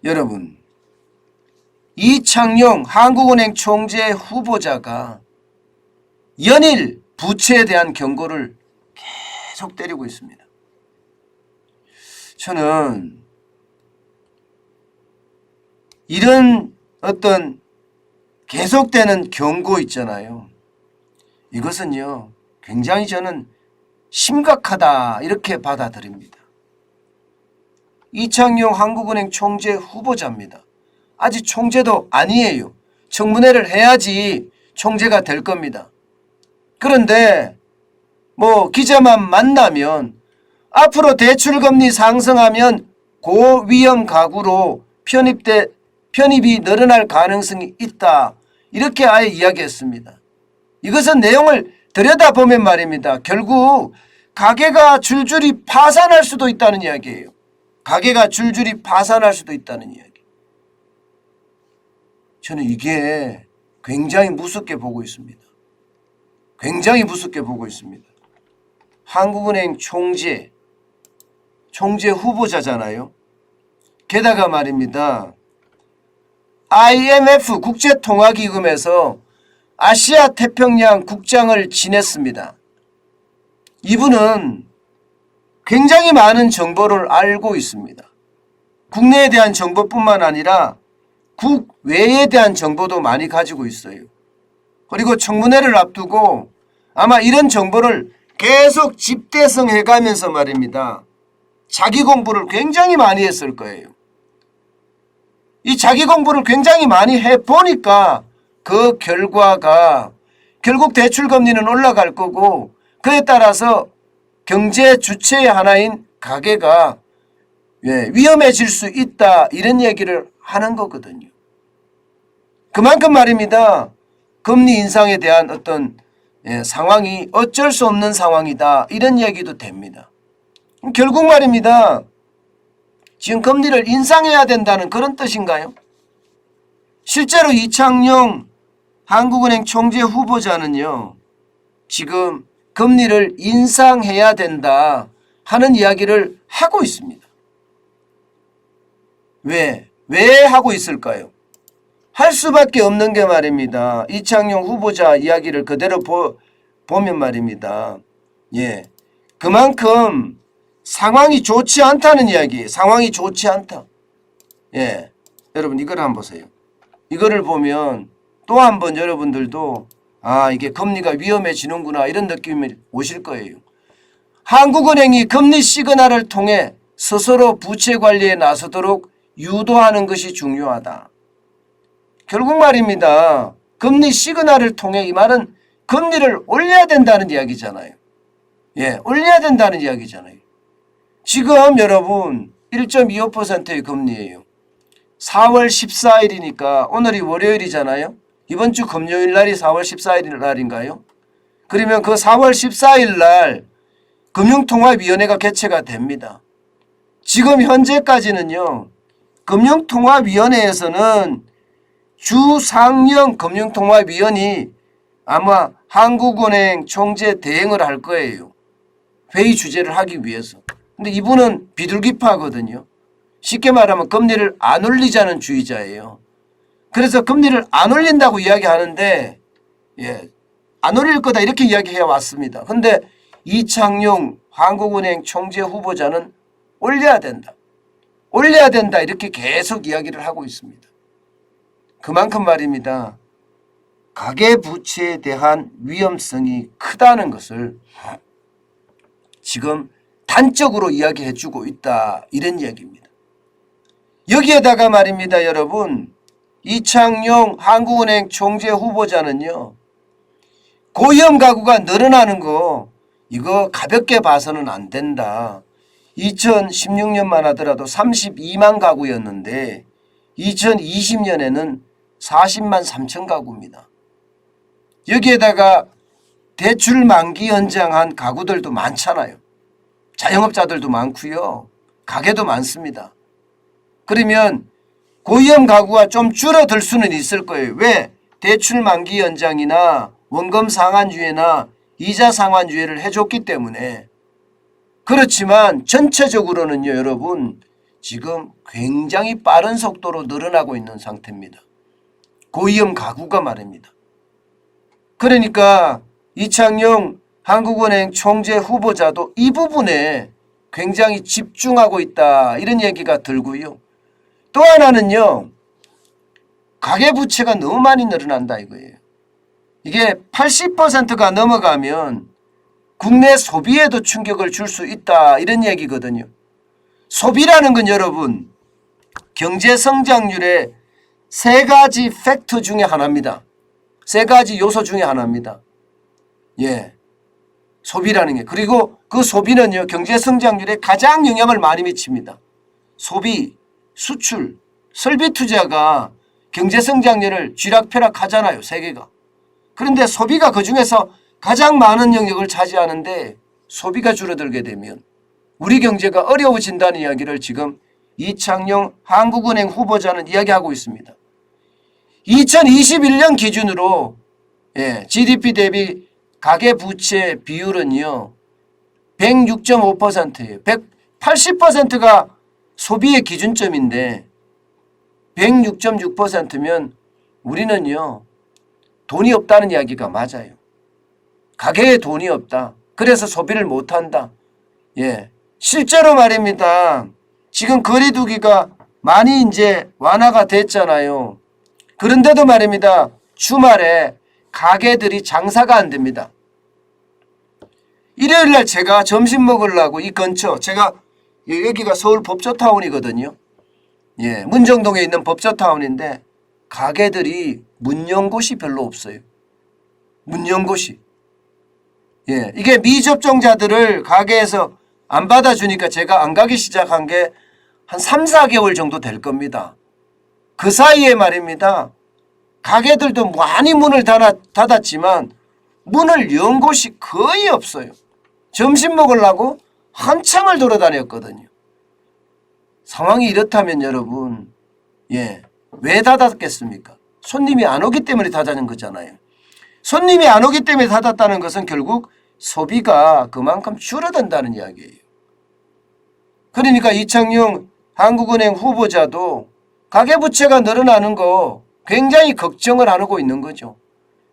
여러분, 이창용 한국은행 총재 후보자가 연일 부채에 대한 경고를 계속 때리고 있습니다. 저는 이런 어떤 계속되는 경고 있잖아요. 이것은요, 굉장히 저는 심각하다 이렇게 받아들입니다. 이창용 한국은행 총재 후보자입니다. 아직 총재도 아니에요. 청문회를 해야지 총재가 될 겁니다. 그런데 기자만 만나면 앞으로 대출금리 상승하면 고위험 가구로 편입이 늘어날 가능성이 있다. 이렇게 아예 이야기했습니다. 이것은 내용을 들여다보면 말입니다. 결국 가게가 줄줄이 파산할 수도 있다는 이야기예요. 가게가 줄줄이 파산할 수도 있다는 이야기. 저는 이게 굉장히 무섭게 보고 있습니다. 굉장히 무섭게 보고 있습니다. 한국은행 총재 후보자잖아요. 게다가 말입니다. IMF 국제통화기금에서 아시아 태평양 국장을 지냈습니다. 이분은 굉장히 많은 정보를 알고 있습니다. 국내에 대한 정보뿐만 아니라 국외에 대한 정보도 많이 가지고 있어요. 그리고 청문회를 앞두고 아마 이런 정보를 계속 집대성해 가면서 말입니다. 자기 공부를 굉장히 많이 했을 거예요. 이 자기 공부를 굉장히 많이 해보니까 그 결과가 결국 대출금리는 올라갈 거고 그에 따라서 경제 주체의 하나인 가계가 위험해질 수 있다 이런 얘기를 하는 거거든요. 그만큼 말입니다. 금리 인상에 대한 어떤 상황이 어쩔 수 없는 상황이다 이런 얘기도 됩니다. 결국 말입니다. 지금 금리를 인상해야 된다는 그런 뜻인가요? 실제로 이창용 한국은행 총재 후보자는요. 지금 금리를 인상해야 된다 하는 이야기를 하고 있습니다. 왜 하고 있을까요? 할 수밖에 없는 게 말입니다. 이창용 후보자 이야기를 그대로 보면 말입니다. 그만큼 상황이 좋지 않다는 이야기. 상황이 좋지 않다. 여러분 이거를 한번 보세요. 이거를 보면 또 한 번 여러분들도 이게 금리가 위험해지는구나 이런 느낌이 오실 거예요. 한국은행이 금리 시그널을 통해 스스로 부채 관리에 나서도록 유도하는 것이 중요하다. 결국 말입니다. 금리 시그널을 통해 이 말은 금리를 올려야 된다는 이야기잖아요. 올려야 된다는 이야기잖아요. 지금 여러분 1.25%의 금리예요. 4월 14일이니까 오늘이 월요일이잖아요. 이번 주 금요일 날이 4월 14일 날인가요? 그러면 그 4월 14일 날 금융통화위원회가 개최가 됩니다. 지금 현재까지는요. 금융통화위원회에서는 주상영 금융통화위원이 아마 한국은행 총재 대행을 할 거예요. 회의 주재를 하기 위해서. 근데 이분은 비둘기파거든요. 쉽게 말하면 금리를 안 올리자는 주의자예요. 그래서 금리를 안 올린다고 이야기하는데 안 올릴 거다 이렇게 이야기해 왔습니다. 근데 이창용 한국은행 총재 후보자는 올려야 된다. 올려야 된다 이렇게 계속 이야기를 하고 있습니다. 그만큼 말입니다. 가계부채에 대한 위험성이 크다는 것을 지금 단적으로 이야기해 주고 있다 이런 이야기입니다. 여기에다가 말입니다. 여러분 이창용 한국은행 총재 후보자는요. 고위험 가구가 늘어나는 거 이거 가볍게 봐서는 안 된다. 2016년만 하더라도 32만 가구였는데 2020년에는 40만 3천 가구입니다. 여기에다가 대출 만기 연장한 가구들도 많잖아요. 자영업자들도 많고요. 가게도 많습니다. 그러면 고위험 가구가 좀 줄어들 수는 있을 거예요. 왜? 대출 만기 연장이나 원금 상환주의나 이자 상환주의를 해줬기 때문에. 그렇지만 전체적으로는요. 여러분 지금 굉장히 빠른 속도로 늘어나고 있는 상태입니다. 고위험 가구가 말입니다. 그러니까 이창용 한국은행 총재 후보자도 이 부분에 굉장히 집중하고 있다 이런 얘기가 들고요. 또 하나는요. 가계부채가 너무 많이 늘어난다 이거예요. 이게 80%가 넘어가면 국내 소비에도 충격을 줄 수 있다 이런 얘기거든요. 소비라는 건 여러분 경제 성장률의 세 가지 팩터 중에 하나입니다. 세 가지 요소 중에 하나입니다. 예, 소비라는 게. 그리고 그 소비는요 경제 성장률에 가장 영향을 많이 미칩니다. 소비, 수출, 설비 투자가 경제 성장률을 쥐락펴락하잖아요. 세계가. 그런데 소비가 그중에서 가장 많은 영역을 차지하는데 소비가 줄어들게 되면 우리 경제가 어려워진다는 이야기를 지금 이창용 한국은행 후보자는 이야기하고 있습니다. 2021년 기준으로 GDP 대비 가계부채 비율은요 106.5%예요. 80%가 소비의 기준점인데 106.6%면 우리는요 돈이 없다는 이야기가 맞아요. 가계에 돈이 없다. 그래서 소비를 못한다. 예, 실제로 말입니다. 지금 거리두기가 많이 이제 완화가 됐잖아요. 그런데도 말입니다. 주말에 가게들이 장사가 안 됩니다. 일요일날 제가 점심 먹으려고 이 근처 제가 여기가 서울 법조타운이거든요. 예, 문정동에 있는 법조타운인데 가게들이 문 연 곳이 별로 없어요. 문 연 곳이. 예, 이게 미접종자들을 가게에서 안 받아주니까 제가 안 가기 시작한 게 한 3, 4개월 정도 될 겁니다. 그 사이에 말입니다. 가게들도 많이 문을 닫았지만 문을 연 곳이 거의 없어요. 점심 먹으려고 한참을 돌아다녔거든요. 상황이 이렇다면 여러분, 예, 왜 닫았겠습니까? 손님이 안 오기 때문에 닫는 거잖아요. 손님이 안 오기 때문에 닫았다는 것은 결국 소비가 그만큼 줄어든다는 이야기예요. 그러니까 이창용 한국은행 후보자도 가계부채가 늘어나는 거 굉장히 걱정을 안 하고 있는 거죠.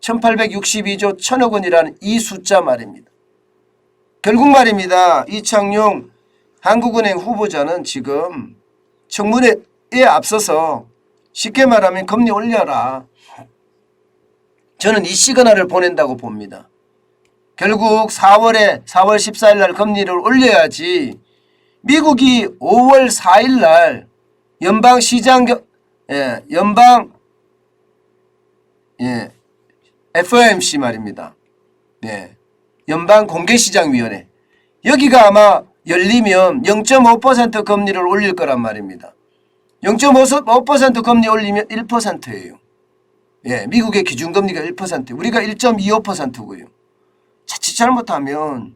1862조 1000억 원이라는 이 숫자 말입니다. 결국 말입니다. 이창용 한국은행 후보자는 지금 청문회에 앞서서 쉽게 말하면 금리 올려라. 저는 이 시그널을 보낸다고 봅니다. 결국 4월 14일 날 금리를 올려야지 미국이 5월 4일 날 FOMC 말입니다. 연방공개시장위원회 여기가 아마 열리면 0.5% 금리를 올릴 거란 말입니다. 0.5% 금리 올리면 1%예요. 예, 미국의 기준금리가 1%, 우리가 1.25%고요. 자칫 잘못하면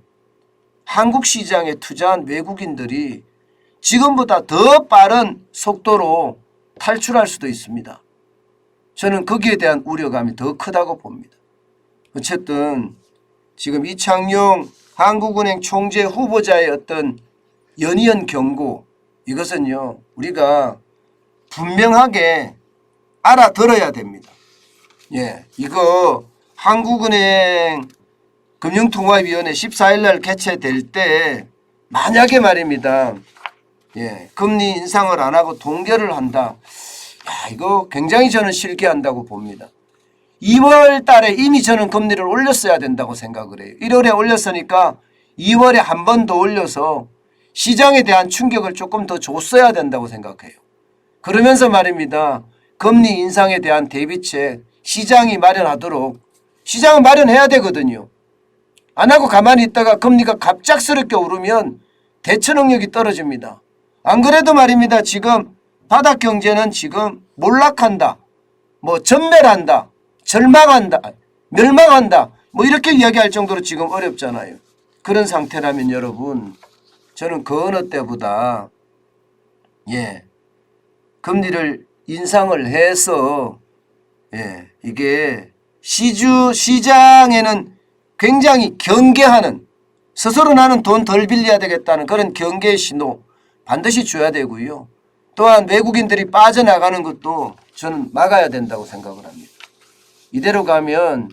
한국 시장에 투자한 외국인들이 지금보다 더 빠른 속도로 탈출할 수도 있습니다. 저는 거기에 대한 우려감이 더 크다고 봅니다. 어쨌든 지금 이창용 한국은행 총재 후보자의 어떤 연이은 경고 이것은요 우리가 분명하게 알아들어야 됩니다. 예, 이거 한국은행 금융통화위원회 14일 날 개최될 때 만약에 말입니다. 예, 금리 인상을 안 하고 동결을 한다. 야, 이거 굉장히 저는 실기한다고 봅니다. 2월 달에 이미 저는 금리를 올렸어야 된다고 생각을 해요. 1월에 올렸으니까 2월에 한 번 더 올려서 시장에 대한 충격을 조금 더 줬어야 된다고 생각해요. 그러면서 말입니다. 금리 인상에 대한 대비책 시장이 마련하도록 시장은 마련해야 되거든요. 안 하고 가만히 있다가 금리가 갑작스럽게 오르면 대처 능력이 떨어집니다. 안 그래도 말입니다. 지금 바닥 경제는 지금 몰락한다. 뭐 전멸한다. 절망한다. 멸망한다. 뭐 이렇게 이야기할 정도로 지금 어렵잖아요. 그런 상태라면 여러분 저는 그 어느 때보다 금리를 인상을 해서 이게 시장에는 굉장히 경계하는 스스로 나는 돈 덜 빌려야 되겠다는 그런 경계의 신호 반드시 줘야 되고요. 또한 외국인들이 빠져나가는 것도 저는 막아야 된다고 생각을 합니다. 이대로 가면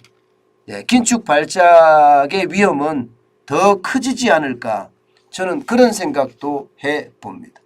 긴축 발작의 위험은 더 커지지 않을까 저는 그런 생각도 해봅니다.